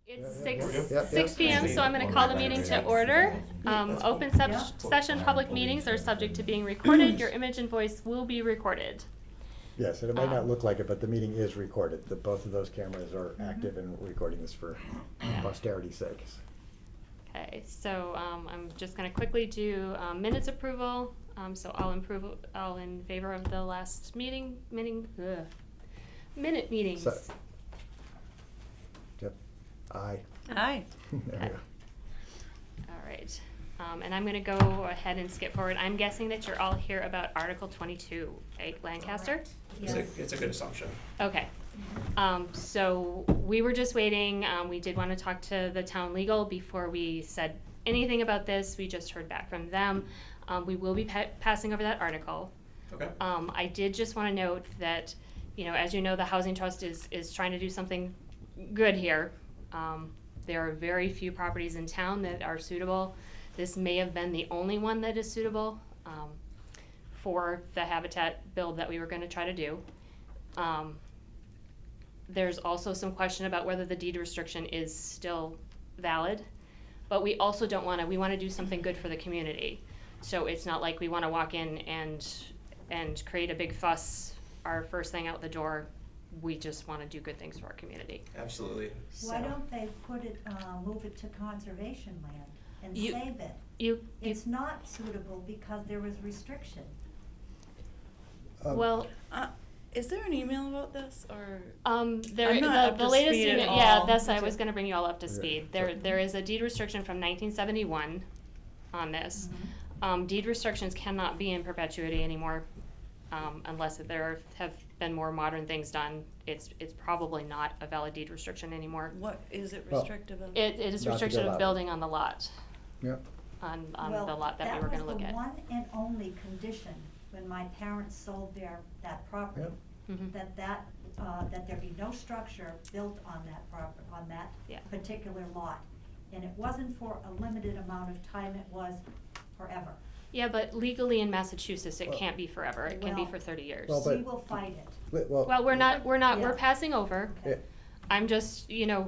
It's Yep. 6 p.m., so I'm going to call the meeting to order. Open session public meetings are subject to being recorded. Your image and voice will be recorded. Yes, and it might not look like it, but the meeting is recorded. Both of those cameras are active and recording this for posterity's sake. Okay, so I'm just going to quickly do minutes approval. So all in favor of the last minute meetings. So- Yep. Aye. Aye. There we go. All right, and I'm gonna go ahead and skip forward. I'm guessing that you're all here about Article 22, right, Lancaster? It's a good assumption. Okay, so we were just waiting, we did wanna talk to the town legal before we said anything about this. We just heard back from them. We will be passing over that article. Okay. I did just wanna note that, as you know, the Housing Trust is trying to do something good here. There are very few properties in town that are suitable. This may have been the only one that is suitable for the habitat build that we were gonna try to do. There's also some question about whether the deed restriction is still valid, but we also we wanna do something good for the community. So it's not like we wanna walk in and create a big fuss our first thing out the door. We just want to do good things for our community. Absolutely. Why don't they move it to conservation land and save it? It's not suitable because there was restriction. Well, Is there an email about this or? there I'm not up the to latest speed at email, yeah, all. I was going to bring you all up to Yeah. speed. There is a deed restriction from 1971 on this. Deed restrictions cannot be in perpetuity anymore unless there have been more modern things done. It's probably not a valid deed restriction anymore. What is it Well, restrictive of? It is Not to restriction go of out. building on the lot, Yep. on the lot that we were going to look at. That was the one and only condition when my parents sold that property. Yep. Mhm. That there be no structure built on that property, on that Yeah. particular lot. And it wasn't for a limited amount of time, it was forever. Yeah, but legally in Massachusetts, it Well- can't be forever. It can be Well- for 30 years. Well, but- We will fight it. Well, we're not, we're Yeah. passing over. Yeah. I'm just, it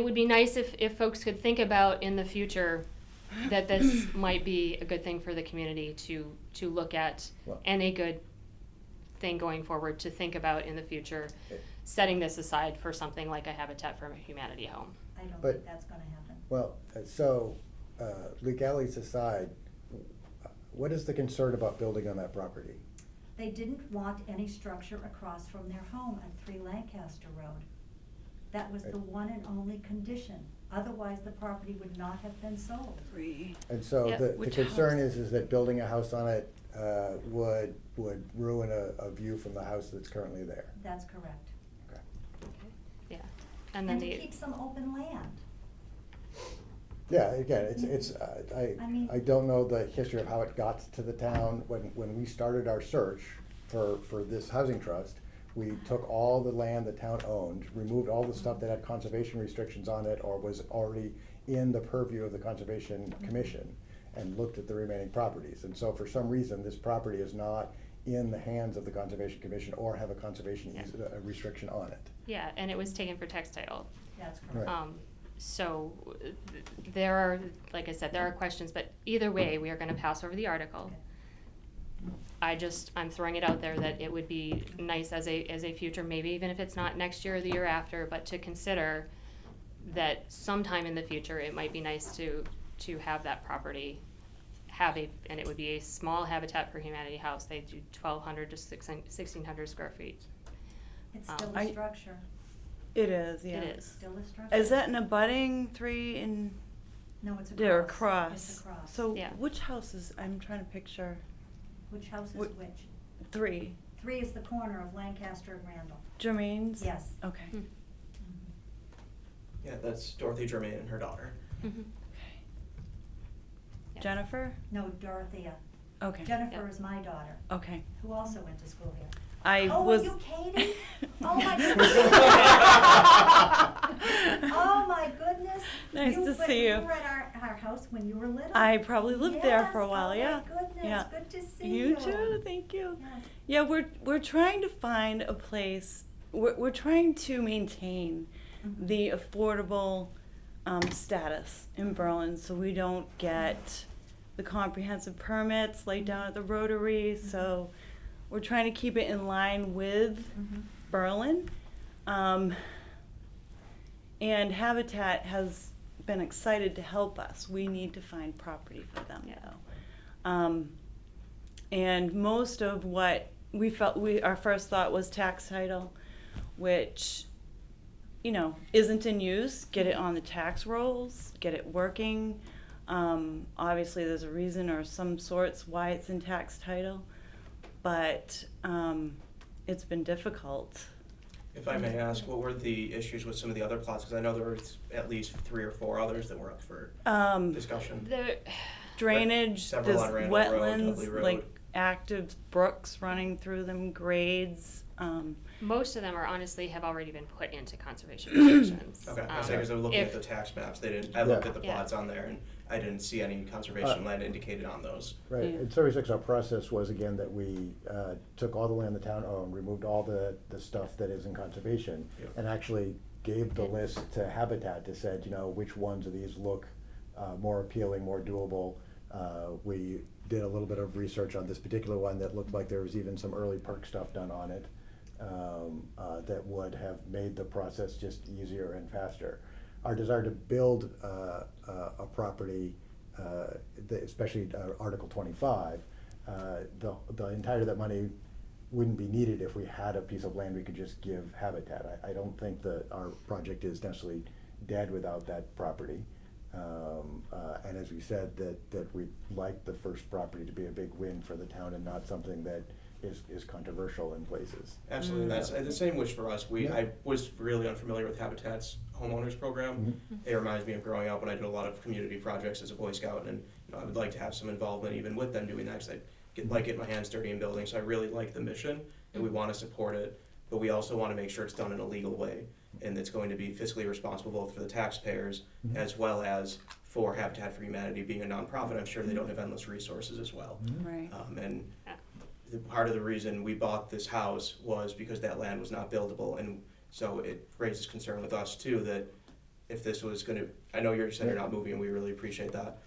would be nice if folks could think about in the future that this might be a good thing for the community to look at, Well- and a good thing going forward to think about in the future, Yeah. setting this aside for something like a Habitat for Humanity home. I don't But- think that's gonna happen. Well, so, legalities aside, what is the concern about building on that property? They didn't want any structure across from their home at 3 Lancaster Road. That was the one and only condition. Otherwise, the property would not have been sold. Three. And so Yeah. the Which concern house? is that building a house on it would ruin a view from the house that's currently there. That's correct. Okay. Yeah, and then And to the, keep some open land. Yeah, again, it's, I mean- I don't know the history of how it got to the town. When we started our search for this housing trust, we took all the land the town owned, removed all the stuff that had conservation restrictions on it or was already in the purview of the Conservation Commission, and looked at the remaining properties. And so for some reason, this property is not in the hands of the Conservation Commission or have a conservation restriction on it. yeah, and it was taken for tax title. That's Right. correct. So there are, like I said, there are questions, but either way, we are gonna pass over the article. I'm throwing it out there that it would be nice as a future, maybe even if it's not next year or the year after, but to consider that sometime in the future, it might be nice to have that property and it would be a small Habitat for Humanity house. They do 1,200 to 1,600 square feet. It's still a I- structure. It is, yeah. It is. Still a structure. Is that an abutting 3 in, No, it's a they're cross. across? It's a cross. So Yeah. which house is, I'm trying to picture, Which house is Wh- which? 3? 3 is the corner of Lancaster and Randall. Jermaine's? Yes. Okay. Hmm. Yeah, that's Dorothy Germain and her daughter. Mhm. Yeah. Jennifer? No, Dorothea. Okay. Jennifer Yeah. is my daughter, Okay. who also went to school here. I Oh, was. were you Katie? Oh, my goodness. Oh, my goodness. Nice to see you. You were at our house when you were little. I probably lived there for a Yes, while, yeah. Oh, my goodness, Yeah. good to see You you. too, thank you. Yes. Yeah, we're trying to find a place we're trying to maintain Mhm. the affordable status in Berlin, so we don't get the comprehensive permits like down at the Rotary. So we're trying to keep it in line with Mhm. Berlin. And Habitat has been excited to help us. We need to find property for them Yeah. though. And most of what we felt, our first thought was tax title, which, you know, isn't in use. Get it on the tax rolls, get it working. Obviously there's a reason or some sorts why it's in tax title, but it's been difficult. If I may ask, what were the issues with some of the other plots? Because I know there was at least 3 or 4 others that were up for discussion. The, Drainage, Several there's on Randall Road, wetlands, Dudley Road. like active brooks running through them, grades. most of them are honestly have already been put into conservation restrictions. Okay, I was because I was looking at the tax maps, they didn't, I looked at the Yeah. plots on there and I didn't see any conservation land indicated on those. Right, Yeah. in Survey 6, our process was again that we took all the land the town owned, removed all the stuff that is in conservation, Yep. and actually gave the list to Habitat to said, you know, which ones of these look more appealing, more doable. We did a little bit of research on this particular one that looked like there was even some early perk stuff done on it that would have made the process just easier and faster. Our desire to build a property, especially Article 25, the entirety of that money wouldn't be needed if we had a piece of land we could just give Habitat. I don't think that our project is necessarily dead without that property. And as we said, that we'd like the first property to be a big win for the town and not something that is controversial in places. Absolutely, that's the same wish for us. Yeah. I was really unfamiliar with Habitat's homeowners program. It reminds me of growing up when I did a lot of community projects as a Boy Scout, and I would like to have some involvement even with them doing that, because I like getting my hands dirty in building, so I really like the mission, and we want to support it, but we also want to make sure it's done in a legal way, and it's going to be fiscally responsible both for the taxpayers as well as for Habitat for Humanity being a nonprofit. I'm sure they don't have endless resources as well. Right. And part of the reason we bought this house was because that land was not buildable, and so it raises concern with us too, that if this was gonna, I know you're saying you're not moving, and we really appreciate that.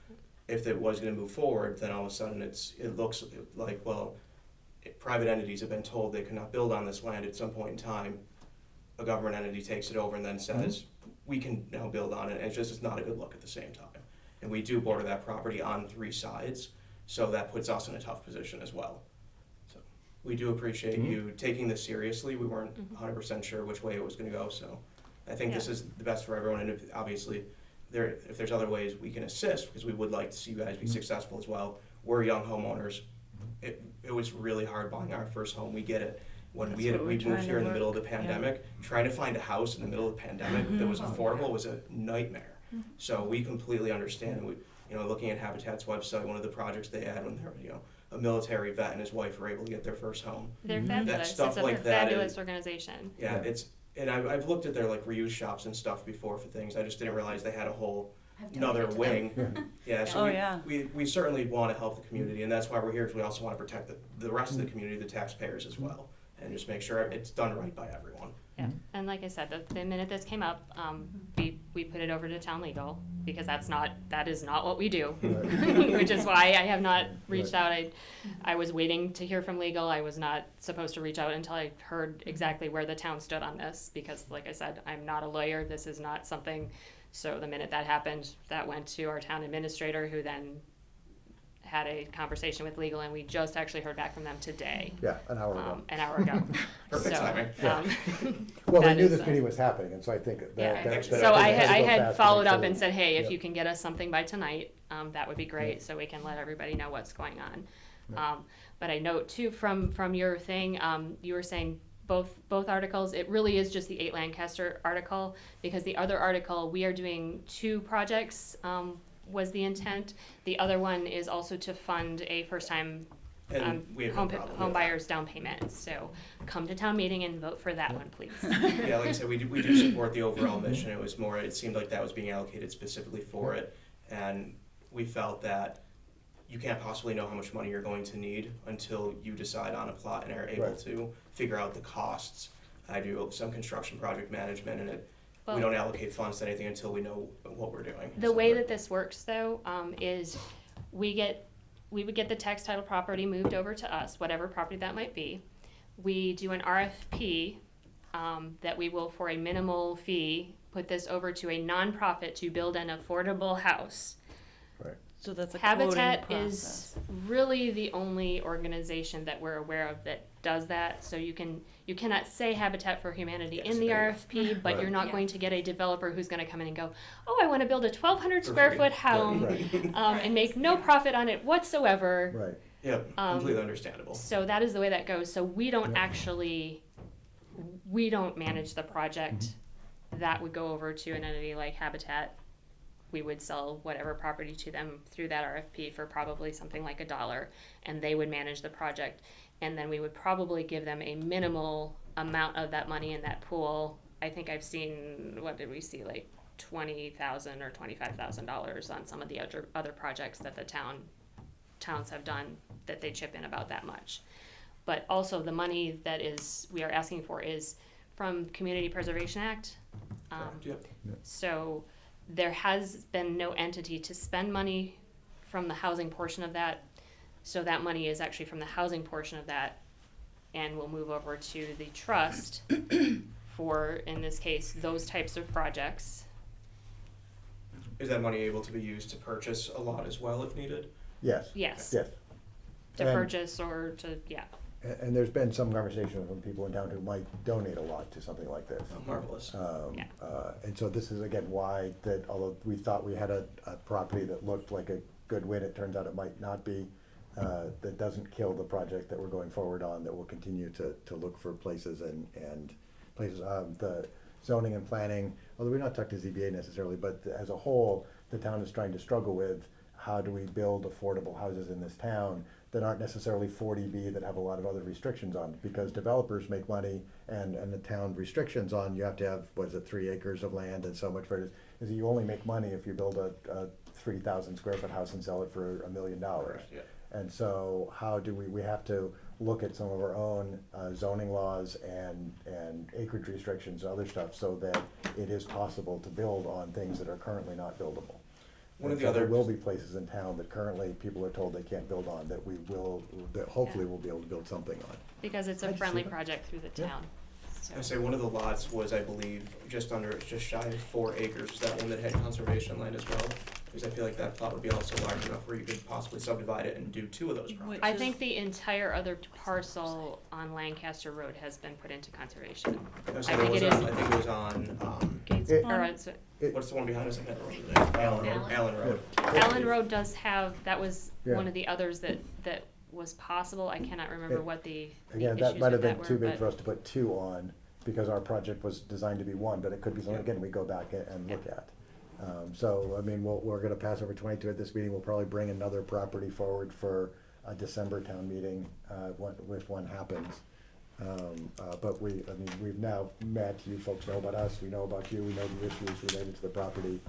If it was gonna move forward, then all of a sudden it looks like, well, private entities have been told they cannot build on this land at some point in time. A government entity takes it over and then says, we can now build on it, and it's not a good look at the same time. And we do border that property on 3 sides, so that puts us in a tough position as well. So we do appreciate you taking this seriously. We weren't 100% sure which way it was gonna go, so I think this is the best for everyone, and obviously, if there's other ways we can assist, because we would like to see you guys be successful as well. We're young homeowners. It was really hard buying our first home, we get it. When That's we what we're moved trying here to in the middle of the work, yeah. pandemic, trying to find a house in the middle of the pandemic that was affordable was a nightmare. So we completely understand. We, looking at Habitat's website, one of the projects they had when they were, a military vet and his wife were able to get their first home. They're Mhm. fabulous. stuff It's a like that fabulous is- organization. Yeah, and I've looked at their like reuse shops and stuff before for things. I just didn't realize they had a whole I've another donated to wing. them. Yeah, so Oh, we, yeah. we certainly want to help the community, and that's why we're here, because we also want to protect the rest of the community, the taxpayers as well, and just make sure it's done right by everyone. Yeah, and like I said, the minute this came up, we put it over to town legal, because that is not what we do. Right. Which is why I have not reached Right. out. I was waiting to hear from legal. I was not supposed to reach out until I heard exactly where the town stood on this, because like I said, I'm not a lawyer. This is not something, so the minute that happened, that went to our town administrator, who then had a conversation with legal, and we just actually heard back from them today, Yeah, an hour ago. an hour ago. Perfect So, timing. Well, they that knew is, this meeting was happening, and so I think Yeah, that. so I had to followed make up sure and said, hey, if yeah. you can get us something by tonight, that would be great, Yeah. so we can let everybody know what's going on. Yeah. But I note too, from your thing, you were saying both articles, it really is just the 8 Lancaster article, because the other article, we are doing 2 projects, was the intent. The other one is also to fund a first-time And we have no problem with home that. buyers down payment. So come to town meeting and vote for that one, please. Yeah, like I said, we do support the overall mission. It seemed like that was being allocated specifically for it, and we felt that you can't possibly know how much money you're going to need until you decide on a plot and are able Right. to figure out the costs. I do some construction project management, and we Well- don't allocate funds to anything until we know what we're doing. The So- way that this works though, is we would get the tax title property moved over to us, whatever property that might be. We do an RFP, that we will, for a minimal fee, put this over to a nonprofit to build an affordable house. Right. So that's a Habitat quoting is process. really the only organization that we're aware of that does that. So you cannot say Habitat for Humanity Yes, in the there you RFP, but Right. you're not Yeah. going to get a developer who's going to come in and go, oh, I want to build a 1,200 For square free. foot home, Right. and make no profit on it whatsoever. Right. Yep, completely understandable. So that is the way that goes. So we don't Yeah. actually, we don't manage the project. That would go over to an entity like Habitat. We would sell whatever property to them through that RFP for probably something like $1, and they would manage the project. And then we would probably give them a minimal amount of that money in that pool. I think I've seen, what did we see, like $20,000 or $25,000 on some of the other projects that the towns have done, that they chip in about that much. But also the money that we are asking for is from Community Preservation Act. Yep. So there has been no entity to spend money from the housing portion of that. So that money is actually from the housing portion of that, and will move over to the trust for, in this case, those types of projects. Is that money able to be used to purchase a lot as well if needed? Yes. Yes, Yes. to And- purchase or to, yeah. And there's been some conversation from people in town who might donate a lot to something like this. Oh, marvelous. Yeah. And so this is again why that, although we thought we had a property that looked like a good win, it turns out it might not be. That doesn't kill the project that we're going forward on, that we'll continue to look for places and places. The zoning and planning, although we're not talking to ZBA necessarily, but as a whole, the town is trying to struggle with how do we build affordable houses in this town that aren't necessarily 40B that have a lot of other restrictions on, because developers make money and the town restrictions on, you have to have, what is it, 3 acres of land and so much for it, is that you only make money if you build a 3,000 square foot house and sell it for $1 million. Yeah. And so how do we have to look at some of our own zoning laws and acreage restrictions and other stuff so that it is possible to build on things that are currently not buildable. One of And the so there other- will be places in town that currently people are told they can't build on, that hopefully Yeah. we'll be able to build something on. Because it's I a just friendly see that. project through the Yeah. town. So- I say one of the lots was, I believe, just shy of 4 acres. Was that one that had conservation land as well? Because I feel like that plot would be also large enough where you could possibly subdivide it and do 2 of those projects. I think the entire other parcel on Lancaster Road has been put into conservation. So I it think was it on- is- I think it was on, Gates It- Or Pond? it's, what's the one behind us? I can't remember the name. Allen Road. Allen Road does have, that was Yeah. one of the others that was possible. I cannot remember It- what the Again, issues that might have with been that too were, big but- for us to put 2 on, because our project was designed to be 1, but it could be something, Yeah. again, we go back and look at. So, I mean, we're gonna pass over 22 at this meeting, we'll probably bring another property forward for a December town meeting, if one happens. But we've now met, you folks know about us, we know about you, we know the issues related to the property.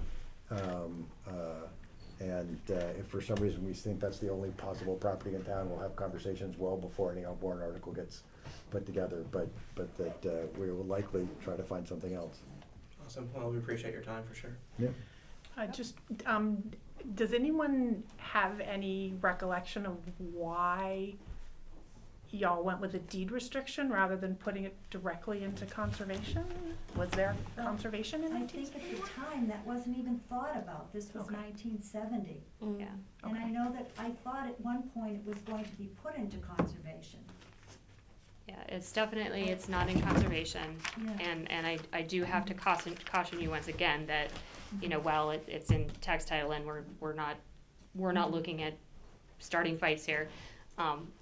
And if for some reason we think that's the only possible property in town, we'll have conversations well before any warrant article gets put together, but that we will likely try to find something else. Awesome. Well, we appreciate your time for sure. Yeah. Does anyone have any recollection of why y'all went with a deed restriction rather than putting it directly into conservation? Was there Well, conservation in I nineteen think at seventy-one? the time, that wasn't even thought about. This was Okay. 1970. Yeah. And I Okay. know that I thought at one point it was going to be put into conservation. Yeah, it's definitely, it's not in conservation. Yeah. And I do have to caution you once again that, you know, while it's in tax title and we're not looking at starting fights here,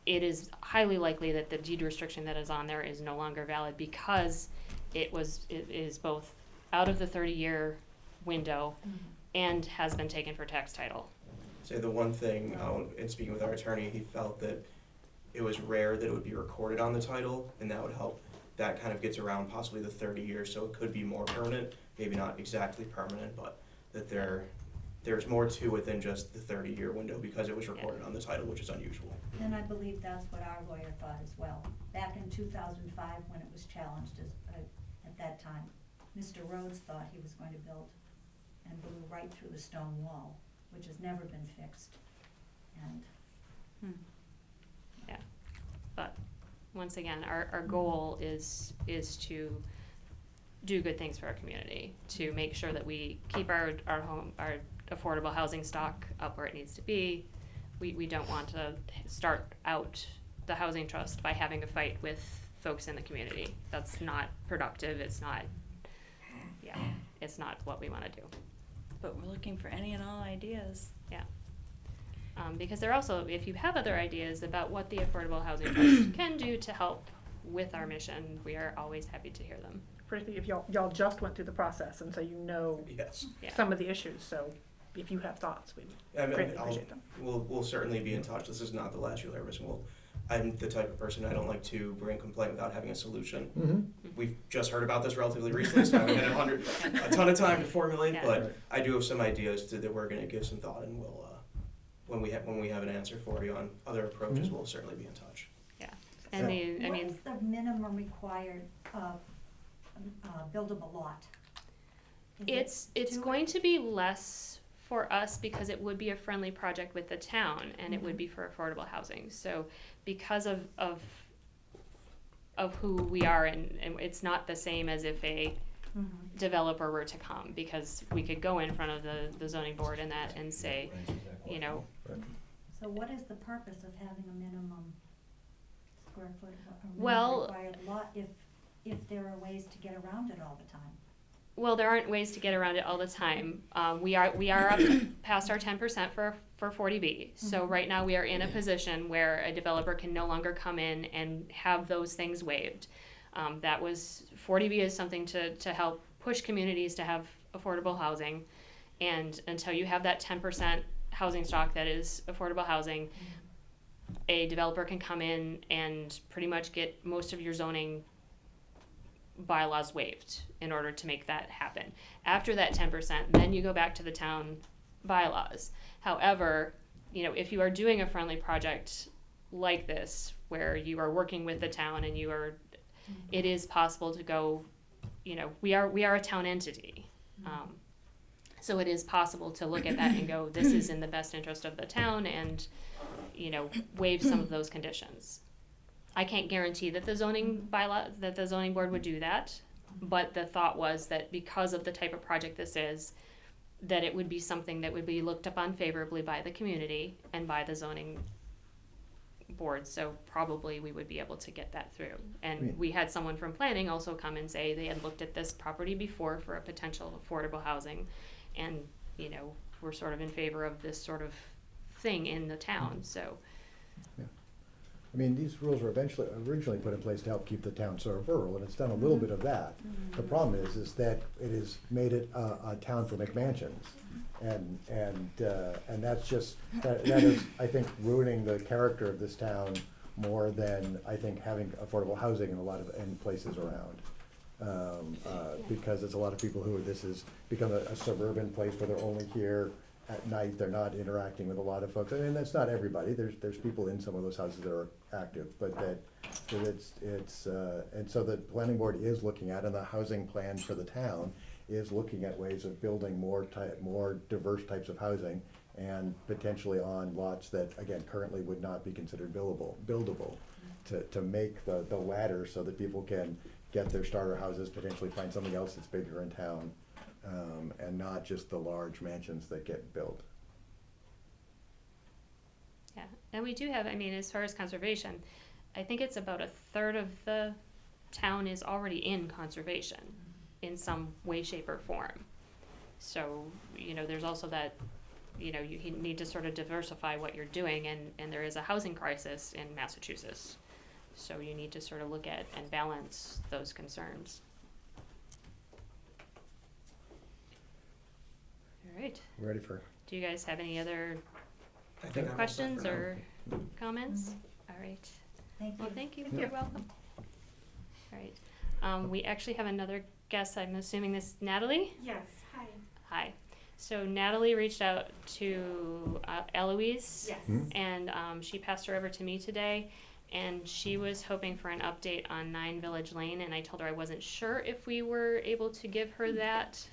it is highly likely that the deed restriction that is on there is no longer valid because it is both out of the 30-year window and has been taken for tax title. Say the one thing, in speaking with our attorney, he felt that it was rare that it would be recorded on the title, and that would help. That kind of gets around possibly the 30 years, so it could be more permanent, maybe not exactly permanent, but that there there's more to it than just the 30-year window because it was recorded on the title, which is unusual. And I believe that's what our lawyer thought as well. Back in 2005, when it was challenged at that time, Mr. Rhodes thought he was going to build and blew right through the stone wall, which has never been fixed. And But once again, our goal is to do good things for our community, to make sure that we keep our affordable housing stock up where it needs to be. We don't want to start out the housing trust by having a fight with folks in the community. That's not productive. It's not what we want to do. But we're looking for any and all ideas. Because there also, if you have other ideas about what the Affordable Housing Trust can do to help with our mission, we are always happy to hear them. Particularly if y'all just went through the process, and so you know Yes. Yeah. some of the issues, so if you have thoughts, we greatly appreciate them. We'll certainly be in touch. This is not the last you'll ever listen. I'm the type of person, I don't like to bring a complaint without having a solution. Mm-hmm. We've just heard about this relatively recently, so I haven't had a ton of time to formulate, Yeah. but I do have some ideas that we're gonna give some thought, and we'll, when we have an answer for you on other approaches, Mhm. we'll certainly be in touch. And what is the minimum required buildable lot? Is it's two- going to be less for us because it would be a friendly project with the town, and it would be for affordable housing. So because of who we are, and it's not the same as if a developer were to come, because we could go in front of the zoning board and that and say, you know, So what is the purpose of having a minimum square foot, a Well- minimum required lot if there are ways to get around it all the time? well, there aren't ways to get around it all the time. We are up past our 10% for 40B. So right now we are in a position where a developer can no longer come in and have those things waived. That was 40B is something to help push communities to have affordable housing, and until you have that 10% housing stock that is affordable housing, a developer can come in and pretty much get most of your zoning bylaws waived in order to make that happen. After that 10%, then you go back to the town bylaws. However, you know, if you are doing a friendly project like this, where you are working with the town and you are, it is possible to go, you know, we are a town entity. So it is possible to look at that and go, this is in the best interest of the town, and, you know, waive some of those conditions. I can't guarantee that the zoning board would do that, but the thought was that because of the type of project this is, that it would be something that would be looked upon favorably by the community and by the zoning board, so probably we would be able to get that through. And we had someone from planning also come and say they had looked at this property before for a potential affordable housing, and, you know, we're sort of in favor of this sort of thing in the town, so. I mean, these rules were originally put in place to help keep the town sort of rural, and it's done a little bit of that. The problem is that it has made it a town for McMansions. And that's just, that is, I think, ruining the character of this town more than, I think, having affordable housing in places around. Because there's a lot of people who, this has become a suburban place where they're only here at night, they're not interacting with a lot of folks. I mean, that's not everybody, there's people in some of those houses that are active, but and so the planning board is looking at, and the housing plan for the town is looking at ways of building more diverse types of housing, and potentially on lots that, again, currently would not be considered buildable, to make the ladder so that people can get their starter houses, potentially find something else that's bigger in town, and not just the large mansions that get built. Yeah, and we do have, I mean, as far as conservation, I think it's about a third of the town is already in conservation in some way, shape, or form. So, you know, there's also that, you know, you need to sort of diversify what you're doing, and there is a housing crisis in Massachusetts. So you need to sort of look at and balance those concerns. All right, Ready for? do you guys have any other I think I'm all set questions for now. or comments? All right. Thank you. Well, thank you. Thank You're you. welcome. All right. We actually have another guest. I'm assuming this is Natalie. Yes, hi. Hi. So Natalie reached out to Eloise. Yes. Hmm? And she passed her over to me today. And she was hoping for an update on 9 Village Lane. And I told her I wasn't sure if we were able to give her that,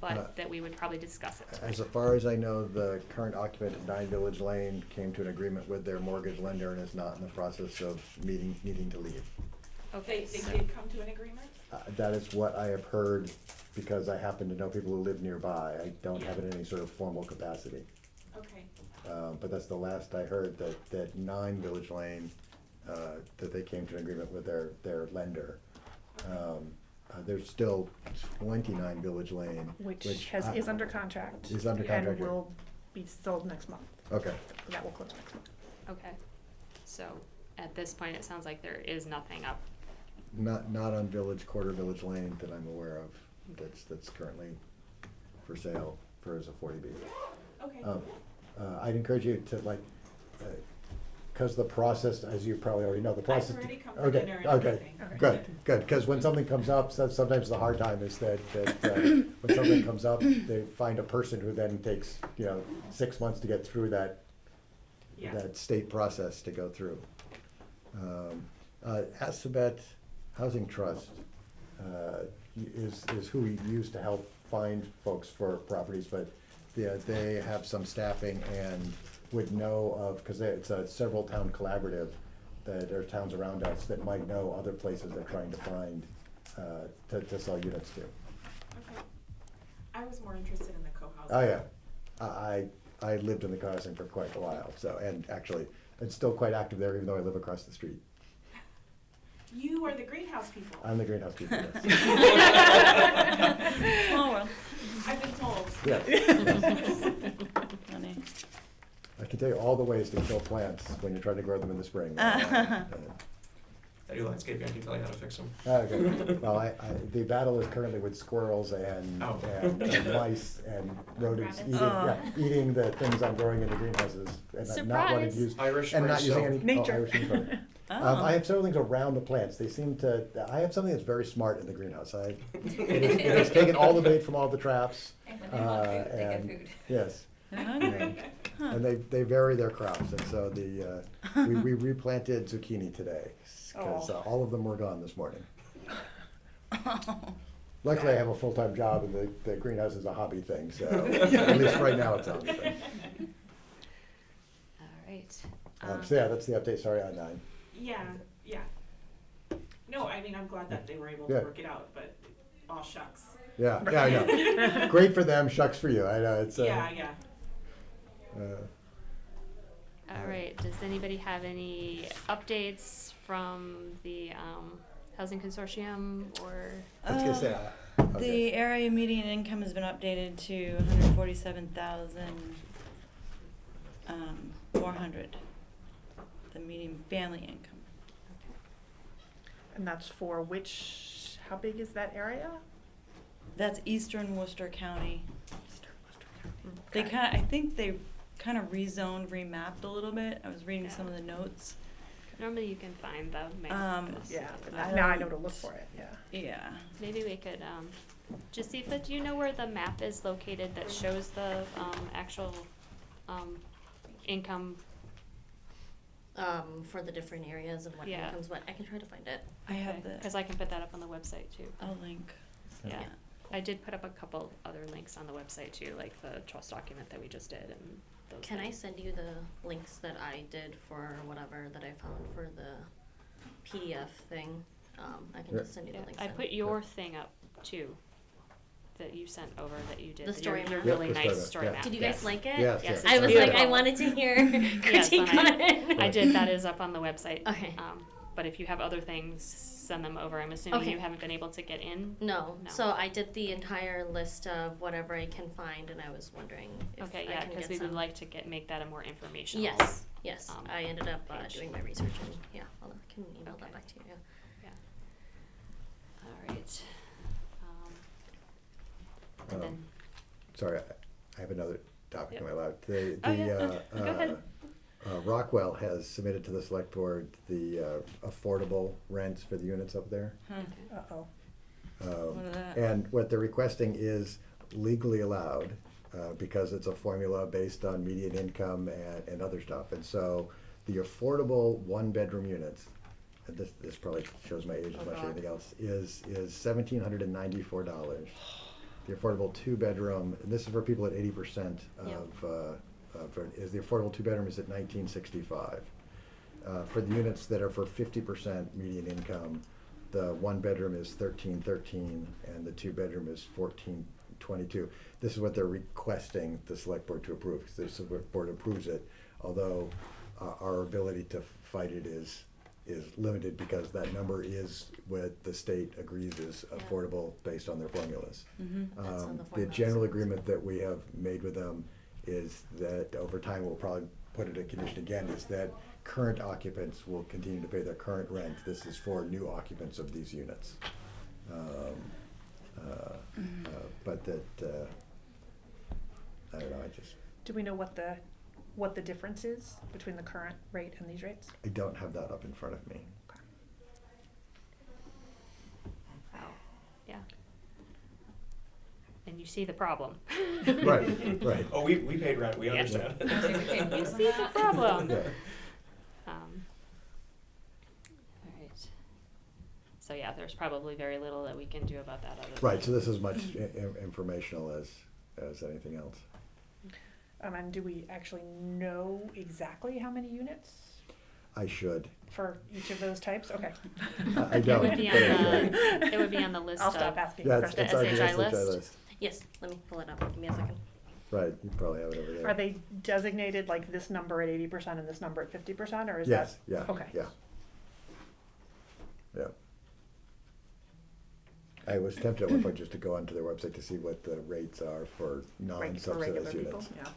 but that we would probably discuss it. As far as I know, the current occupant of 9 Village Lane came to an agreement with their mortgage lender and is not in the process of needing to leave. Okay, They so, did come to an agreement? That is what I have heard, because I happen to know people who live nearby. I don't have it in any sort of formal capacity. Okay. But that's the last I heard, that 9 Village Lane, that they came to an agreement with their lender. There's still 29 Village Lane. Which I- is under contract. Is under contract, And yeah. will be sold next month. Okay, That will close next month. okay. So at this point, it sounds like there is nothing up. not on Quarter Village Lane that I'm aware of, that's currently for sale as a 40B. Okay. I'd encourage you to because the process, as you probably already know, the process. already come for Okay, dinner and okay, everything. good, because when something comes up, sometimes the hard time is that when something comes up, they find a person who then takes, 6 months to get through that Yeah. state process to go through. Assabet Housing Trust is who we use to help find folks for properties, but they have some staffing and would know of, because it's a several town collaborative, that there are towns around us that might know other places they're trying to find to sell units to. Okay. I was more interested in the co-housing. Oh, yeah. I lived in the co-housing for quite a while, so, and actually, it's still quite active there, even though I live across the street. You are the greenhouse people. I'm the greenhouse people, yes. Small world. I've been told. Yes. Funny. I can tell you all the ways to kill plants when you're trying to grow them in the spring. I do landscaping, I can tell you how to fix them. Okay. Well, the battle is currently with squirrels and, Oh. and mice and rodents Rabbits. eating the things I'm growing in the greenhouses and not wanting to Surprise. use Irish and not spray using soap. any Nature. Irish spray. Oh. I have several things around the plants. They seem to. I have something that's very smart in the greenhouse. It has taken all the bait from all the traps. And when they want food, they get and- food. Yes. They're hungry. And they vary their crops, and so we replanted zucchini today because all of them were gone this morning. Luckily, I have a full-time job, and the greenhouse is a hobby thing. So at least right now, it's a hobby thing. All right. So yeah, that's the update. Sorry on 9. Yeah, yeah. No, I mean, I'm glad that they were able Yeah. to work it out, but all shucks. Yeah, I know. Great for them, shucks for you. I know it's. Yeah, yeah. All right, does anybody have any updates from the Housing Consortium or? I was gonna say. Okay. The area median income has been updated to 147,400. The median family income. And that's for which, how big is that area? That's eastern Worcester County. They Okay. I think they kind of rezoned, remapped a little bit. I was reading some of the notes. Normally you can find the map. Yeah, I now I don't- know to look for it, yeah. Yeah. Maybe we could, Josepha, do you know where the map is located that shows the, actual, income? For the different areas and what Yeah. incomes, what I can try to find it. I have the. Cause I can put that up on the website too. I'll link. Yeah, I did put up a couple other links on the website too, like the trust document that we just did and those Can I things. send you the links that I did for whatever that I found for the PDF thing? I can Yeah. just send you the Yeah, links. I then. put your thing up too, that you sent over that you did. The your- story your map? Yep, really the story nice map, story yeah. map. Did you yes. guys like it? Yes, Yes, I it's was like, I beautiful. wanted to hear Yes, critique and on it. I did, that is up on the website. Okay. But if you have other things, send them over. I'm assuming Okay. you haven't been able to get in. No. No. So I did the entire list of whatever I can find, and I was wondering if Okay, I yeah, can because get we would some. like to make that a more informational. Yes, yes. I ended up page. doing my research, and yeah, I can email Okay. that back to you. Yeah. All right. And then, Sorry, I have another topic Yep. in my lap. Oh, yeah. Go ahead. Rockwell has submitted to the select board the affordable rents for the units up there. Huh. Uh-oh. What is that? And what they're requesting is legally allowed, because it's a formula based on median income and other stuff. And so the affordable one-bedroom units, and this probably shows my age as much as anything else, is $1,794. The affordable two-bedroom, and this is for people at 80% is the affordable two-bedroom is at $1,965. For the units that are for 50% median income, the one-bedroom is $1,313 and the two-bedroom is $1,422. This is what they're requesting the select board to approve, because the select board approves it, although our ability to fight it is limited because that number is what the state agrees is affordable based on their formulas. That's on the The formulas. general agreement that we have made with them is that over time, we'll probably put it a condition again, is that current occupants will continue to pay their current rent. This is for new occupants of these units. But that, I don't know, Do we know what the difference is between the current rate and these rates? I don't have that up in front of me. Wow, yeah. And you see the problem. Right, right. Oh, we paid rent, we Yeah. understand. You see the problem. Yeah. All right. So yeah, there's probably very little that we can do about that other than. Right, so this is much informational as anything else. And do we actually know exactly how many units I should. for each of those types? Okay. I It don't. would be on the, it would be on the list I'll of. stop asking Yeah, questions. it's on the SHI SHI list? list. Yes, let me pull it up. Give me a second. Right, you probably have it over there. Are they designated like this number at 80% and this number at 50%, or is Yes, that? yeah, Okay. yeah. Yeah. I was tempted at one point just to go onto their website to see what the rates are for Right, for regular non-subsidized people, units. yeah.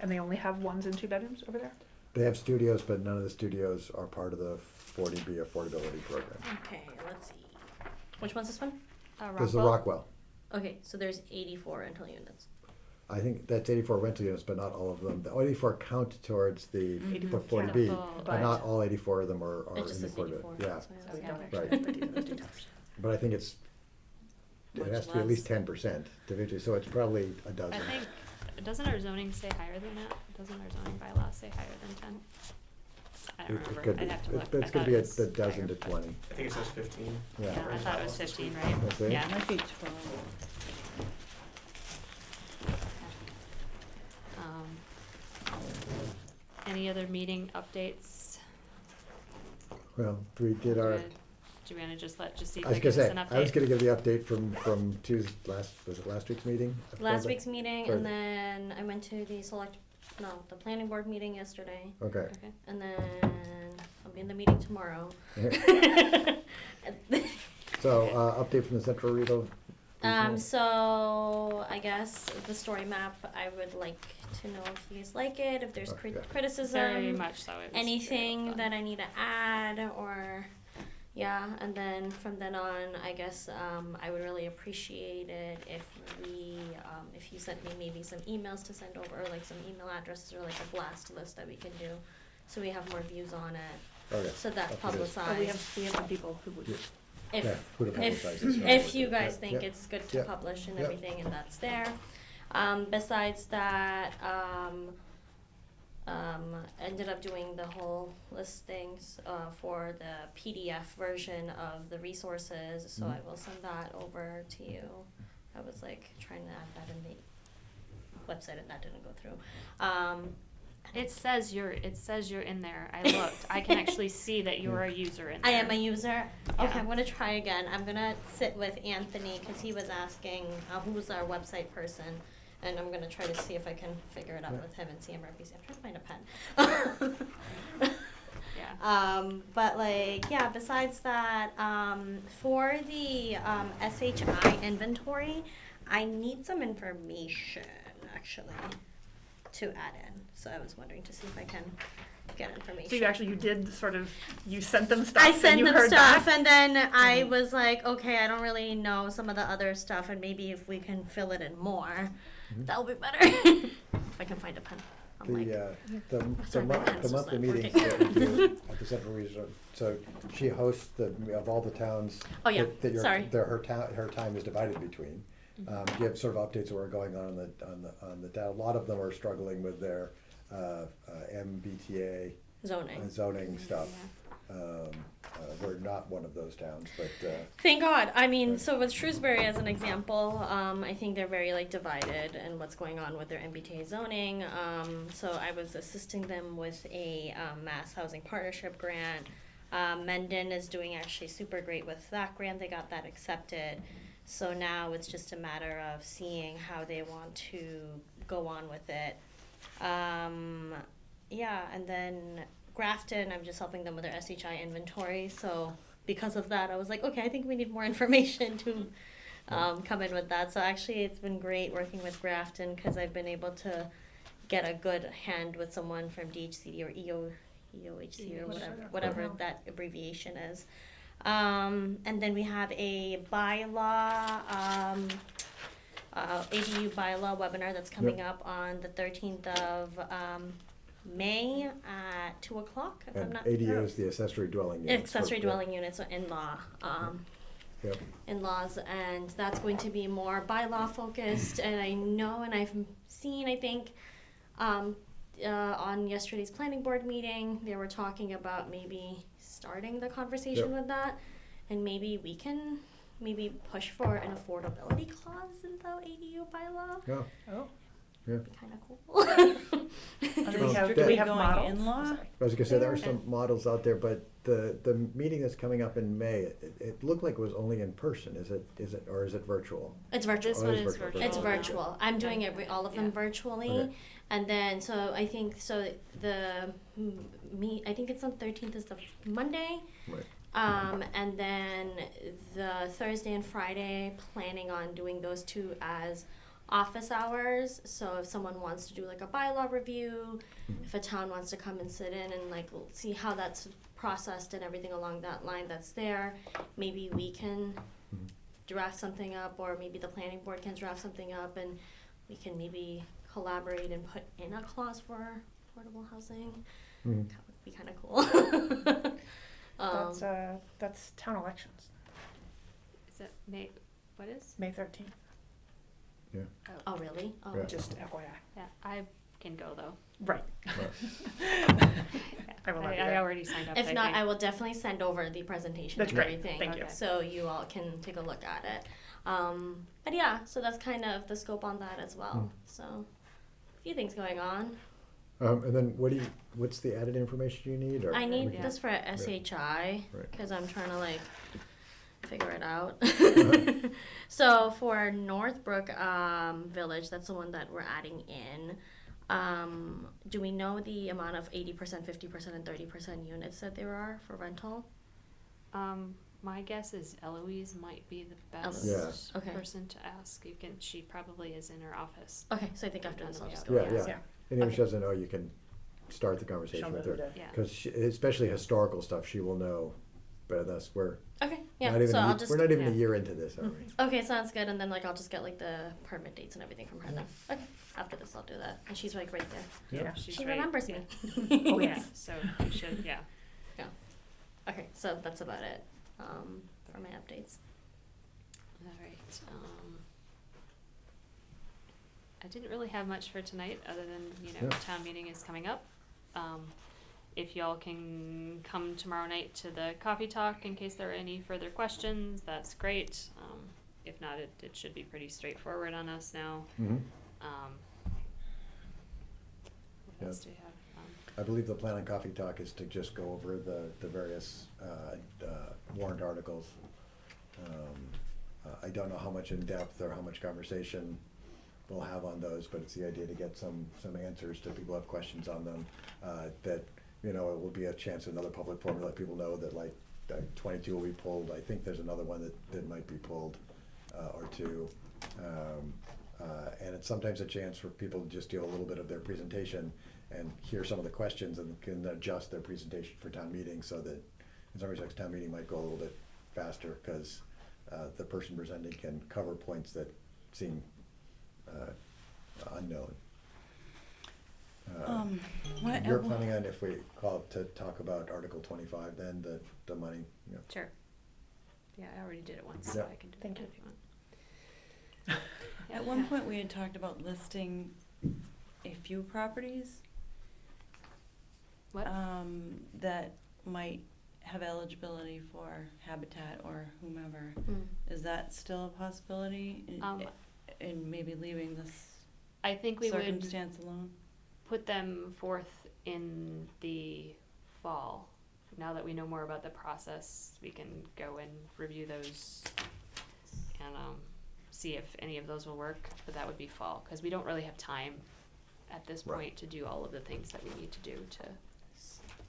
And they only have 1s and 2 bedrooms over there? They have studios, but none of the studios are part of the 40B affordability program. Okay, let's see. Which one's this one? This is the Rockwell. Okay, so there's 84 rental units. I think that's 84 rental units, but not all of them. The 84 count towards the 84 40B, count. but not all 84 of them are It in just the says affordability. 84. Yeah, that's why I So was we don't asking. actually have the details, those details. but I think it Much has to be at least less. 10% to 50, so it's probably a dozen. I think, doesn't our zoning say higher than that? Doesn't our zoning bylaw say higher than 10? I don't It remember. could be. I'd have to look. It's I gonna thought be it a was dozen higher. to 20. I think it says 15. Yeah. Yeah, I thought it was 15, right? That's it? Yeah. Might be 12. Any other meeting updates? Well, we did our, Do we wanna just see if I was they gonna give us say, an update? I was gonna give the update from Tuesday, was it last week's meeting? Last week's meeting, Or- and then I went to the planning board meeting yesterday, Okay. Okay. and then I'll be in the meeting tomorrow. So, update from the Central Regional? So I guess the story map, I would like to know if you guys like it, if there's Okay. criticism. Very much so. It was very Anything fun. that I need to add, or yeah, and then from then on, I guess I would really appreciate it if if you sent me maybe some emails to send over, or like some email addresses, or like a blast list that we can do, so we have more views on it, Okay. so that After this. publicized. Oh, we have some people who would. Yeah. If Yeah, who to if publicize this, yeah. if you guys Yeah, think yeah, it's good to yeah, publish and yeah. everything, and that's there. Besides that, ended up doing the whole listings for the PDF version of the resources, so Mhm. I will send that over to you. I was like trying to add that in the website, and that didn't go through. It says you're in there. I looked. I can actually see that you're a user in there. I am a user. Okay, Yeah. I'm gonna try again. I'm gonna sit with Anthony because he was asking who's our website person, and I'm gonna try to see if I can figure it out Yeah. with him and see him busy. I'm trying to find a pen. Yeah. But like, yeah. Besides that, for the SHI inventory, I need some information actually to add in. So I was wondering to see if I can get information. So you did sort of, you sent them stuff I and sent you them heard stuff, back? and then I was like, okay, I don't really know some of the other stuff, and maybe if we can fill it in more, that'll be better. If I can find a pen. I'm like, The sorry, my pencil's monthly not meetings working. that we do at the Central Regional, so she hosts of all the towns. Oh, yeah, that sorry. her time is divided between. give sort of updates of what are going on on the town. A lot of them are struggling with their MBTA Zoning. zoning stuff. Yeah. We're not one of those towns, but Thank God. I mean, Right. so with Shrewsbury as an example, I think they're very like divided in what's going on with their MBTA zoning. So I was assisting them with a mass housing partnership grant. Mendon is doing actually super great with that grant. They got that accepted. So now it's just a matter of seeing how they want to go on with it. Yeah, and then Grafton, I'm just helping them with their SHI inventory. So because of that, I was like, okay, I think we need more information to come in with that. So actually, it's been great working with Grafton because I've been able to get a good hand with someone from DHCD or EOHC or whatever Wow. that abbreviation is. And then we have a bylaw, ADU bylaw webinar that's coming up on the 13th of May at 2 o'clock. If I'm and not ADU is the accessory dwelling unit. accessory dwelling units, so in-law, Yep. in-laws, and that's going to be more bylaw focused. And I know, and I've seen, I think, on yesterday's planning board meeting, they were talking about maybe starting the conversation Yep. with that, and maybe we can maybe push for an affordability clause in the ADU bylaw. Yeah. Oh. Be kind of cool. Do Well, we have, do that- we have Going models? in-law? Sorry. I was gonna say, there are Yeah. some models out there, but the meeting that's coming up in May, it looked like it was only in person. Is it, or is it virtual? It's virtual. This Oh, one it is is virtual. virtual. It's Okay. virtual. I'm doing all of them Yeah. virtually, Okay. and then so I think so the I think it's on 13th is the Monday, Right. and then the Thursday and Friday planning on doing those two as office hours. So if someone wants to do like a bylaw review, if a town wants to come and sit in and like see how that's processed and everything along that line that's there, maybe we can draft something up, or maybe the planning board can draft something up, and we can maybe collaborate and put in a clause for affordable housing. Mhm. That would be kind of cool. That's town elections, Is it May, what is? May 13th, Yeah. Oh, really? Oh, Yeah. just FYI. Yeah, I can go though. Right. Right. I will not be I there. already signed up. If not, think. I will definitely send over the presentation That's and great. everything. Thank you. So you all can take a look at it. But yeah, so that's kind of the scope on that as well. So a few things going on. And then what's the added information you need? Or I need we can- this for SHI Right. because I'm trying to like figure it out. Uh-huh. So for Northbrook Village, that's the one that we're adding in. Do we know the amount of 80%, 50%, and 30% units that there are for rental? My guess is Eloise might be the best Eloise. Yeah. Okay. person to ask. She probably is in her office. Okay, so I think after this I'll just go. Yeah, yeah. Yeah. And if Okay. she doesn't know, you can start the conversation Show me with who her. did. Yeah. Because especially historical stuff, she will know better than us. We're Okay, yeah. not even, So I'll just. we're not even a yeah. year into this, are we? Okay, sounds good. And then like I'll just get like the permit dates and everything from her then. Okay, after this I'll do that. And she's like right there. Yeah. She's She right- remembers yeah. me. Oh, yeah. So you should, yeah. Okay, so that's about it for my updates. All right. I didn't really have much for tonight, other than, Yeah. town meeting is coming up. If y'all can come tomorrow night to the coffee talk in case there are any further questions, that's great. If not, it should be pretty straightforward on us now. Mm-hmm. What else do we have? I believe the plan on coffee talk is to just go over the various warrant articles. I don't know how much in depth or how much conversation we'll have on those, but it's the idea to get some answers to people who have questions on them. That, it will be a chance at another public forum to let people know that like 22 will be pulled. I think there's another one that might be pulled, or two. And it's sometimes a chance for people to just do a little bit of their presentation and hear some of the questions and can adjust their presentation for town meeting, so that in some respects town meeting might go a little bit faster because the person presenting can cover points that seem unknown. What You're el- planning on, if we call to talk about Article 25 then, the money? Yeah. Sure. Yeah, I already did it once, Yeah. so I can do it Thank again you. if you want. one Okay. point we had talked about listing a few properties. What? That might have eligibility for Habitat or whomever. Mm. Is that still a possibility? In maybe leaving this I think we would circumstance alone? put them forth in the fall. Now that we know more about the process, we can go and review those and see if any of those will work, but that would be fall, because we don't really have time at this Right. point to do all of the things that we need to do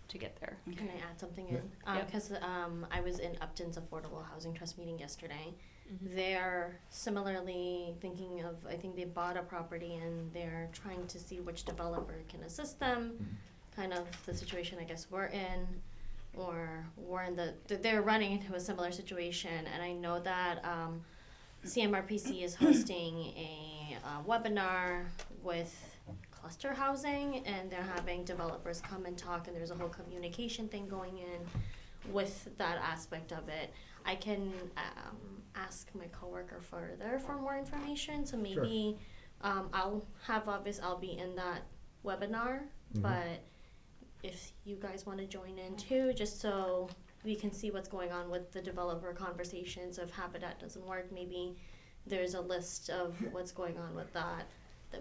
to get there. Can I add something Yeah. in? Yep. Because I was in Upton's Affordable Housing Trust meeting yesterday. Mhm. They're similarly thinking of, I think they bought a property and they're trying to see which developer can assist them. Kind of the situation I guess we're in, or we're in they're running into a similar situation. And I know that CMRPC is hosting a webinar with cluster housing, and they're having developers come and talk, and there's a whole communication thing going in with that aspect of it. I can ask my coworker further for more information, so maybe I'll be in that webinar, Mhm. but if you guys want to join in too, just so we can see what's going on with the developer conversations. If Habitat doesn't work, maybe there's a list of what's going on with that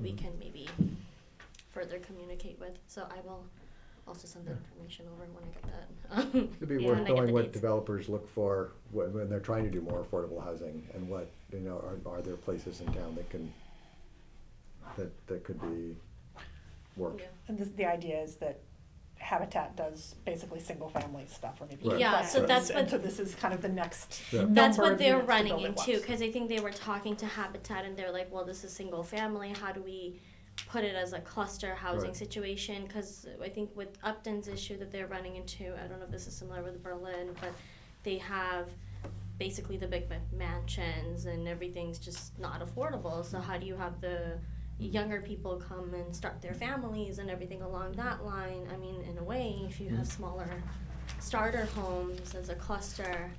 we can maybe further communicate with. So I will also send that information over when I get that. It'd be Yeah. worth when I get knowing the what dates. developers look for when they're trying to do more affordable housing, and what, are there places in town that could be worked. Yeah. And the idea is that Habitat does basically single-family stuff, or maybe. Right. Yeah, so that's And what- so this is kind of the next Yeah. That's number what of they're units to running build at into, once. because I think they were talking to Habitat and they're like, well, this is single family, how do we put it as a cluster housing Right. situation? Because I think with Upton's issue that they're running into, I don't know if this is similar with Berlin, but they have basically the big mansions and everything's just not affordable. So how do you have the younger people come and start their families and everything along that line? I mean, in a way, if you have smaller starter homes as a cluster,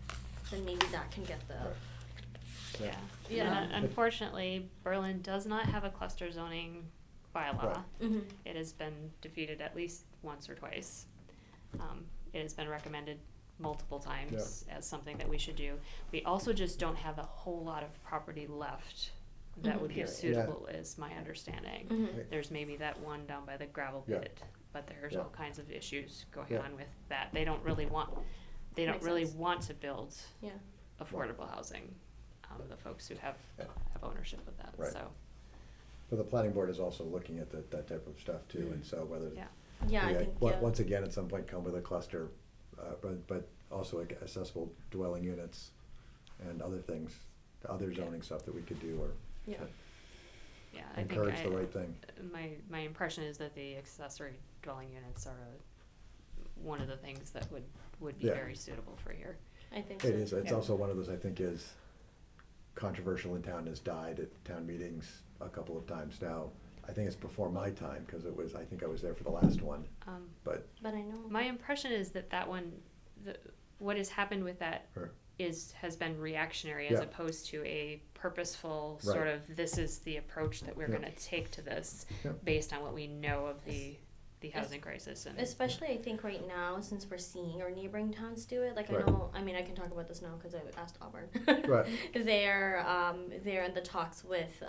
then maybe that can get the Yeah. Yeah. And unfortunately, Berlin does not have a cluster zoning bylaw. Mhm. It has been defeated at least once or twice. It has been recommended multiple times as something that we should do. We also just don't have a whole lot of property left that Mhm. would be Period. suitable, is my understanding. Mhm. There's maybe that one down by the gravel Yeah. pit, but there's Yeah. all kinds of issues going Yeah. on with that. They don't really want Makes sense. to build Yeah. affordable housing, the folks who have Yeah. ownership of that, Right. so, But the planning board is also looking at that type of stuff too, and so whether. yeah. Yeah, I think, yeah. Once again, at some point come with a cluster, but also like accessible dwelling units and other things, other zoning stuff that we could do, or Yeah. Yeah, I think encourage the right thing. my impression is that the accessory dwelling units are one of the things that would be Yeah. very suitable for here. I think so. It is, it's Yeah. also one of those, I think, is controversial in town, has died at town meetings a couple of times now. I think it's before my time, because I think I was there for the last one, but. But I know. My impression is that one, what has happened with that Sure. has been reactionary as Yeah. opposed to a purposeful Right. sort of, this is the approach that we're Yeah. gonna take to this Yeah. based on what we know of the housing crisis and. Especially, I think right now, since we're seeing our neighboring towns do it. Like Right. I mean, I can talk about this now because I asked Auburn. Right. They're in the talks with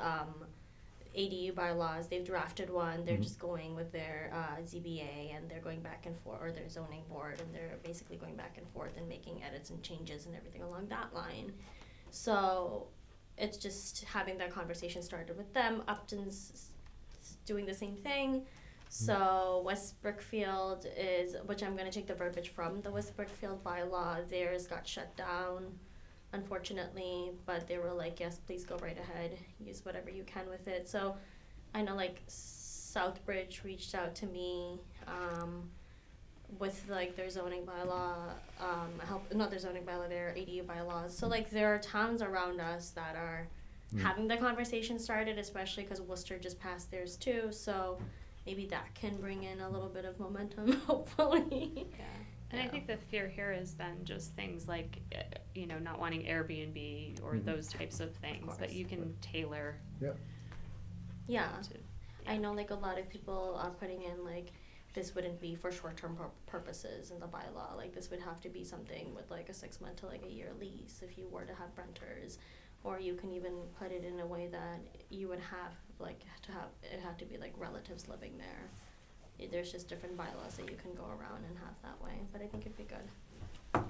ADU bylaws. They've drafted one. They're Mhm. just going with their ZBA, and they're going back and forth, or their zoning board, and they're basically going back and forth and making edits and changes and everything along that line. So it's just having that conversation started with them. Upton's doing the same thing. So West Brookfield which I'm gonna take the verbiage from the West Brookfield bylaw. Theirs got shut down, unfortunately, but they were like, yes, please go right ahead, use whatever you can with it. So I know like Southbridge reached out to me with like their zoning bylaw, not their zoning bylaw, their ADU bylaws. So like there are towns around us that are having the conversation started, especially because Worcester just passed theirs too. So maybe that can bring in a little bit of momentum, hopefully. Yeah. And I Yeah. think the fear here has been just things like, not wanting Airbnb or Mhm. those types of things, but course. you can tailor Yeah. Yeah. to- I know like a lot of people are putting in like, this wouldn't be for short-term purposes in the bylaw, like this would have to be something with like a 6-month to like a year lease if you were to have renters. Or you can even put it in a way that you would have like to have, it had to be like relatives living there. There's just different bylaws that you can go around and have that way, but I think it'd be good. Okay.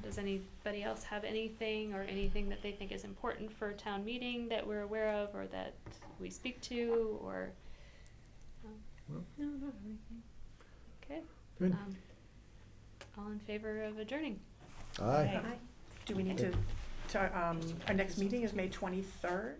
Does anybody else have anything or anything that they think is important for town meeting that we're aware of or that we speak to or? Well. No, I don't have anything. Okay. Good. All in favor of adjourning? Aye. Do we need to, our next meeting is May 23rd?